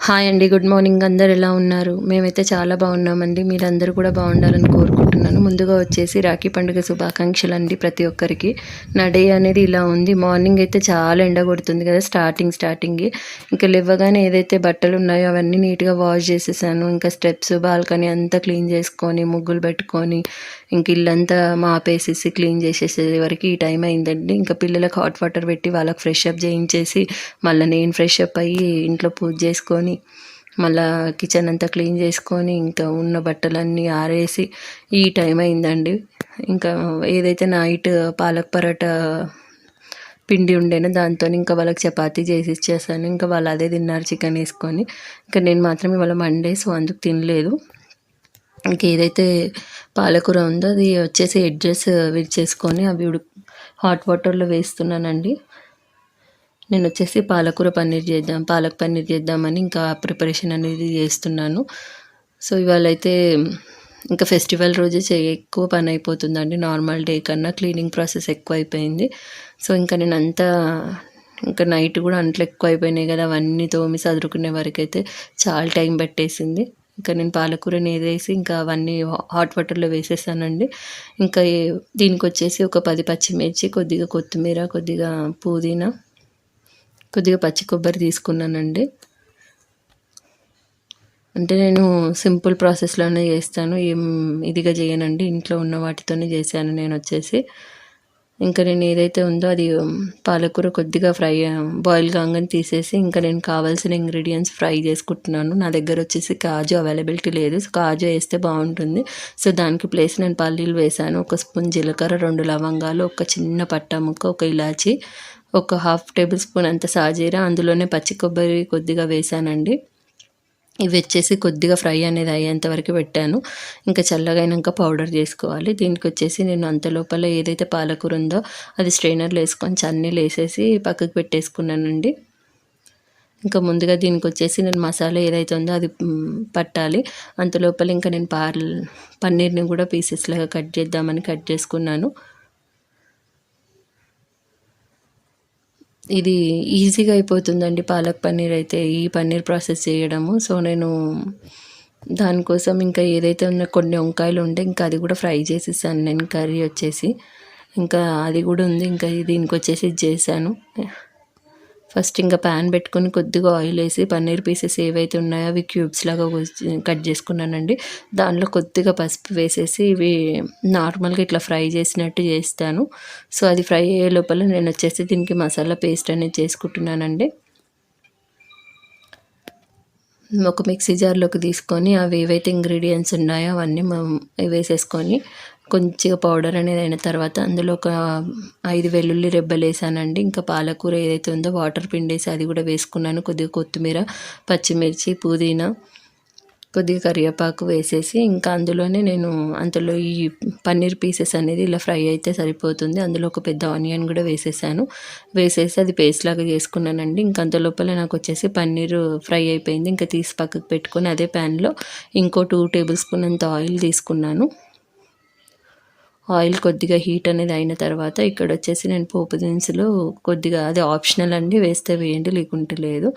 హాయ్ అండి. Good morning. అందరూ ఎలా ఉన్నారు? మేమైతే చాలా బాగున్నామండి. మీరందరూ కూడా బాగుండాలని కోరుకుంటున్నాను. ముందుగా వచ్చేసి రాఖీ పండుగ శుభాకాంక్షలండి ప్రతి ఒక్కరికి. నా డే అనేది ఇలా ఉంది. మార్నింగ్ అయితే చాలా ఎండ కొడుతుంది కదా, స్టార్టింగే. ఇంకా లేవగానే ఏదైతే బట్టలు ఉన్నాయో అవన్నీ నీట్గా వాష్ చేసేసాను. ఇంకా స్టెప్స్, బాల్కనీ అంతా క్లీన్ చేసుకొని, ముగ్గులు పెట్టుకొని, ఇంక ఇల్లంతా మాపేసేసి క్లీన్ చేసేసే వరకు ఈ టైం అయిందండి. ఇంకా పిల్లలకు హాట్ వాటర్ పెట్టి వాళ్ళకి ఫ్రెష్ అప్ చేయించేసి, మళ్ళీ నేను ఫ్రెష్ అప్ అయ్యి ఇంట్లో పూజ చేసుకొని, మళ్ళా కిచెన్ అంతా క్లీన్ చేసుకొని, ఇంకా ఉన్న బట్టలన్నీ ఆరేసి ఈ టైం అయిందండి. ఇంకా ఏదైతే నైట్ పాలక్ పరోటా పిండి ఉండేనో దాంతో ఇంకా వాళ్ళకి చపాతీ చేసి ఇచ్చేసాను. ఇంకా వాళ్ళు అదే తిన్నారు చికెన్ వేసుకొని. ఇంకా నేను మాత్రం ఇవాళ మండే, సో అందుకు తినలేదు. ఇంకేదైతే పాలకూర ఉందో అది వచ్చేసి ఎడ్జెస్ విరిచేసుకొని అవి హాట్ వాటర్లో వేస్తున్నానండి. నేను వచ్చేసి పాలక్ పన్నీర్ చేద్దామని ఇంకా ప్రిపరేషన్ అనేది చేస్తున్నాను. సో ఇవాళ అయితే ఇంకా ఫెస్టివల్ రోజు ఎక్కువ పని అయిపోతుందండి. నార్మల్ డే కన్నా క్లీనింగ్ ప్రాసెస్ ఎక్కువ అయిపోయింది. సో ఇంకా నేను ఇంకా నైట్ కూడా అంట్లు ఎక్కువ అయిపోయినాయి కదా, అవన్నీ తోమి సదురుకునే వరకు అయితే చాలా టైం పట్టేసింది. ఇంకా నేను పాలకూరని ఏదేసి ఇంకా అవన్నీ హాట్ వాటర్లో వేసేసానండి. ఇంకా దీనికి వచ్చేసి ఒక 10 పచ్చిమిర్చి, కొద్దిగా కొత్తిమీర, కొద్దిగా పుదీనా, కొద్దిగా పచ్చి కొబ్బరి తీసుకున్నానండి. అంటే నేను సింపుల్ ప్రాసెస్లోనే చేస్తాను, ఏం ఇదిగా చేయనండి. ఇంట్లో ఉన్న వాటితోనే చేశాను నేను వచ్చేసి. ఇంకా నేను ఏదైతే ఉందో అది పాలకూర కొద్దిగా బాయిల్ కాగానే తీసేసి ఇంకా నేను కావాల్సిన ఇంగ్రీడియంట్స్ ఫ్రై చేసుకుంటున్నాను. నా దగ్గర వచ్చేసి కాజు అవైలబిలిటీ లేదు, సో కాజు వేస్తే బాగుంటుంది. సో దానికి ప్లేస్ నేను పల్లీలు వేసాను, ఒక స్పూన్ జీలకర్ర, 2 లవంగాలు, ఒక చిన్న పట్టా ముక్క, ఒక ఇలాచి, ఒక 1/2 టేబుల్ స్పూన్ అంత సాజీరా, అందులోనే పచ్చి కొబ్బరి కొద్దిగా వేసానండి. ఇవి వచ్చేసి కొద్దిగా ఫ్రై అనేది అయ్యేంత వరకు పెట్టాను. ఇంకా చల్లగైనాక పౌడర్ చేసుకోవాలి. దీనికి వచ్చేసి నేను అంత లోపల ఏదైతే పాలకూర ఉందో అది స్ట్రైనర్లో వేసుకొని చన్నీళ్ళు వేసేసి పక్కకు పెట్టేసుకున్నానండి. ఇంకా ముందుగా దీనికి వచ్చేసి నేను మసాలా ఏదైతే ఉందో అది పట్టాలి. అంత లోపల ఇంకా నేను పన్నీర్ని కూడా పీసెస్ లాగా కట్ చేద్దామని కట్ చేసుకున్నాను. ఇది ఈజీగా అయిపోతుందండి పాలక్ పన్నీర్ అయితే, ఈ పన్నీర్ ప్రాసెస్ చేయడము. సో నేను దానికోసం ఇంకా ఏదైతే ఉన్న కొన్ని వంకాయలు ఉంటే ఇంకా అది కూడా ఫ్రై చేసేసాను నేను. కర్రీ వచ్చేసి ఇంకా అది కూడా ఉంది. ఇంకా దీనికి వచ్చేసి చేశాను. ఫస్ట్ ఇంకా ప్యాన్ పెట్టుకొని కొద్దిగా ఆయిల్ వేసి పన్నీర్ పీసెస్ ఏవైతే ఉన్నాయో అవి క్యూబ్స్ లాగా కట్ చేసుకున్నానండి. దానిలో కొద్దిగా పసుపు వేసేసి ఇవి నార్మల్గా ఇట్లా ఫ్రై చేసినట్టు చేస్తాను. సో అది ఫ్రై అయ్యే లోపల నేను వచ్చేసి దీనికి మసాలా పేస్ట్ అనేది చేసుకుంటున్నానండి. ఒక మిక్సీ జార్లోకి తీసుకొని అవి ఏవైతే ఇంగ్రీడియంట్స్ ఉన్నాయో అవన్నీ వేసేసుకొని కొంచెం పౌడర్ అనేది అయిన తర్వాత అందులో ఒక 5 వెల్లుల్లి రెబ్బలు వేసానండి. ఇంకా పాలకూర ఏదైతే ఉందో వాటర్ పిండేసి అది కూడా వేసుకున్నాను. కొద్దిగా కొత్తిమీర, పచ్చిమిర్చి, పుదీనా, కొద్దిగా కరివేపాకు వేసేసి ఇంకా అందులో ఈ పన్నీర్ పీసెస్ అనేది ఇలా ఫ్రై అయితే సరిపోతుంది. అందులో ఒక పెద్ద ఆనియన్ కూడా వేసేసి అది పేస్ట్ లాగా చేసుకున్నానండి. ఇంకా అంత లోపల నాకు వచ్చేసి పన్నీర్ ఫ్రై అయిపోయింది. ఇంకా తీసి పక్కకు పెట్టుకొని అదే ప్యాన్లో ఇంకో 2 టేబుల్ స్పూన్ అంత ఆయిల్ తీసుకున్నాను. ఆయిల్ కొద్దిగా హీట్ అనేది అయిన తర్వాత ఇక్కడ వచ్చేసి నేను పోపు దినుసులు కొద్దిగా, అది ఆప్షనల్ అండి, వేస్తే వేయండి లేకుంటే లేదు.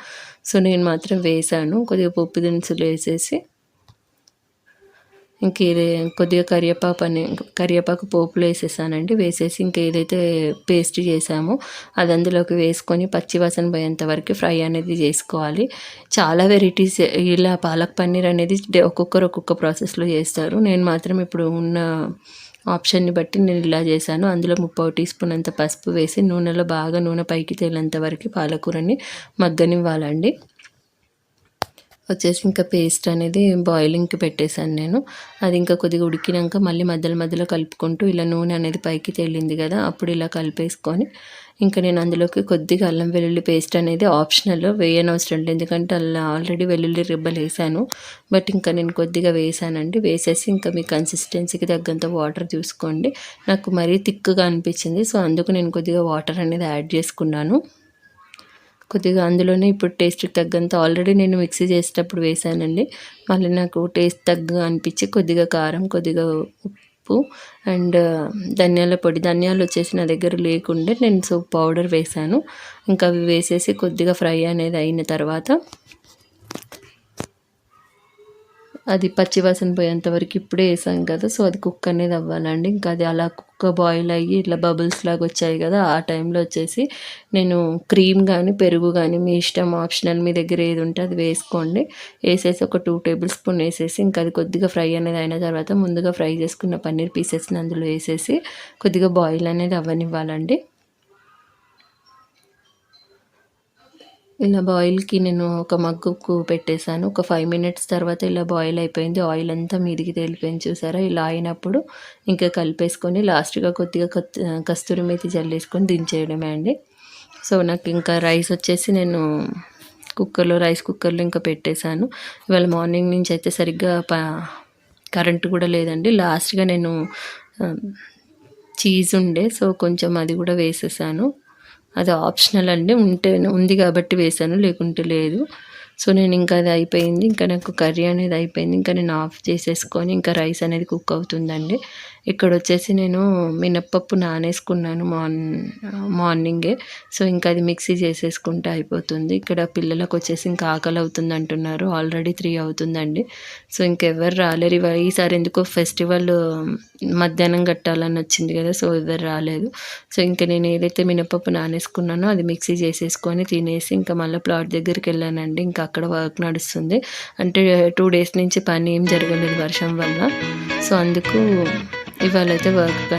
సో నేను మాత్రం వేసాను. కొద్దిగా పోపు దినుసులు వేసేసి ఇంక కొద్దిగా కరివేపాకు పోపులో వేసేసానండి. వేసేసి ఇంక ఏదైతే పేస్ట్ చేసామో అది అందులోకి వేసుకొని పచ్చివాసన పోయేంత వరకు ఫ్రై అనేది చేసుకోవాలి. చాలా వెరైటీస్ ఇలా పాలక్ పన్నీర్ అనేది ఒక్కొక్కరు ఒక్కొక్క ప్రాసెస్లో చేస్తారు. నేను మాత్రం ఇప్పుడు ఉన్న ఆప్షన్ని బట్టి నేను ఇలా చేశాను. అందులో 3/4 టీ స్పూన్ అంత పసుపు వేసి నూనెలో బాగా నూనె పైకి తేలేంత వరకు పాలకూరని మగ్గనివ్వాలండి. వచ్చేసి ఇంకా పేస్ట్ అనేది బాయిలింగ్కి పెట్టేశాను నేను. అది ఇంకా కొద్దిగా ఉడికినాక మళ్ళీ మధ్యలో కలుపుకుంటూ ఇలా నూనె అనేది పైకి తేలింది కదా, అప్పుడు ఇలా కలిపేసుకొని ఇంకా నేను అందులోకి కొద్దిగా అల్లం వెల్లుల్లి పేస్ట్ అనేది ఆప్షనల్, వేయనవసరం లేదు. ఎందుకంటే అలా ఆల్రెడీ వెల్లుల్లి రెబ్బలు వేసాను, బట్ ఇంకా నేను కొద్దిగా వేసానండి. వేసేసి ఇంకా మీ కన్సిస్టెన్సీకి తగ్గంత వాటర్ చూసుకోండి. నాకు మరీ థిక్గా అనిపించింది, సో అందుకు నేను కొద్దిగా వాటర్ అనేది యాడ్ చేసుకున్నాను. కొద్దిగా అందులోనే ఇప్పుడు టేస్ట్కి తగ్గంత ఆల్రెడీ నేను మిక్సీ చేసేటప్పుడు వేసానండి. మళ్ళీ నాకు టేస్ట్ తగ్గ అనిపించి కొద్దిగా కారం, కొద్దిగా ఉప్పు అండ్ ధనియాలు వచ్చేసి నా దగ్గర లేకుండే నేను సోప్ పౌడర్ వేసాను. ఇంకా అవి వేసేసి కొద్దిగా ఫ్రై అనేది అయిన తర్వాత అది పచ్చి వాసన పోయేంత వరకు ఇప్పుడే వేసాం కదా, సో అది కుక్ అనేది అవ్వాలండి. ఇంకా అది అలా కుక్క బాయిల్ అయ్యి ఇట్లా బబుల్స్ లాగా వచ్చాయి కదా, ఆ టైంలో వచ్చేసి నేను క్రీమ్ కానీ పెరుగు కానీ మీ ఇష్టం, ఆప్షనల్, మీ దగ్గర ఏది ఉంటే అది వేసుకోండి. వేసేసి ఒక 2 టేబుల్ స్పూన్ వేసేసి ఇంకా అది కొద్దిగా ఫ్రై అనేది అయిన తర్వాత ముందుగా ఫ్రై చేసుకున్న పన్నీర్ పీసెస్ని అందులో వేసేసి కొద్దిగా బాయిల్ అనేది అవ్వనివ్వాలండి. ఇలా బాయిల్‌కి నేను ఒక మగ్గుకు పెట్టేసాను. ఒక 5 మినిట్స్ తర్వాత ఇలా బాయిల్ అయిపోయింది. ఆయిల్ అంతా మీదికి తేలిపోయింది చూసారా? ఇలా అయినప్పుడు ఇంకా కలిపేసుకొని లాస్ట్‌గా కొద్దిగా కస్తూరి మేతి జల్లేసుకొని దించేయడమే అండి. సో, నాకు ఇంకా రైస్ వచ్చేసి నేను రైస్ కుక్కర్‌లో ఇంకా పెట్టేశాను. ఇవాళ మార్నింగ్ నుంచి అయితే సరిగ్గా కరెంట్ కూడా లేదండి. లాస్ట్‌గా నేను ఆహ్, చీజ్ ఉండే, సో కొంచెం అది కూడా వేసేసాను. అది ఆప్షనల్ అండి. ఉంది కాబట్టి వేశాను, లేకుంటే లేదు. సో నేను ఇంకా అది అయిపోయింది. ఇంకా నాకు కర్రీ అనేది అయిపోయింది. ఇంకా నేను ఆఫ్ చేసేసుకొని ఇంకా రైస్ అనేది కుక్ అవుతుందండి. ఇక్కడ వచ్చేసి నేను మినప్పప్పు నానేసుకున్నాను మార్నింగే. సో ఇంకా అది మిక్సీ చేసేసుకుంటే అయిపోతుంది. ఇక్కడ పిల్లలకు వచ్చేసి ఇంకా ఆకలి అవుతుంది అంటున్నారు. ఆల్రెడీ 3 అవుతుందండి. సో ఇంకెవ్వరు రాలేరు. ఈసారి ఎందుకో ఫెస్టివల్ మధ్యాహ్నం కట్టాలని వచ్చింది కదా, సో ఎవరు రాలేదు. సో ఇంకా నేను ఏదైతే మినపప్పు నానేసుకున్నానో అది మిక్సీ చేసేసుకొని తినేసి ఇంకా మళ్ళీ ప్లాట్ దగ్గరికి వెళ్ళానండి. ఇంకా అక్కడ వర్క్ నడుస్తుంది. అంటే 2 డేస్ నుంచి పని ఏం జరగలేదు వర్షం వల్ల. సో అందుకు ఇవాళైతే వర్క్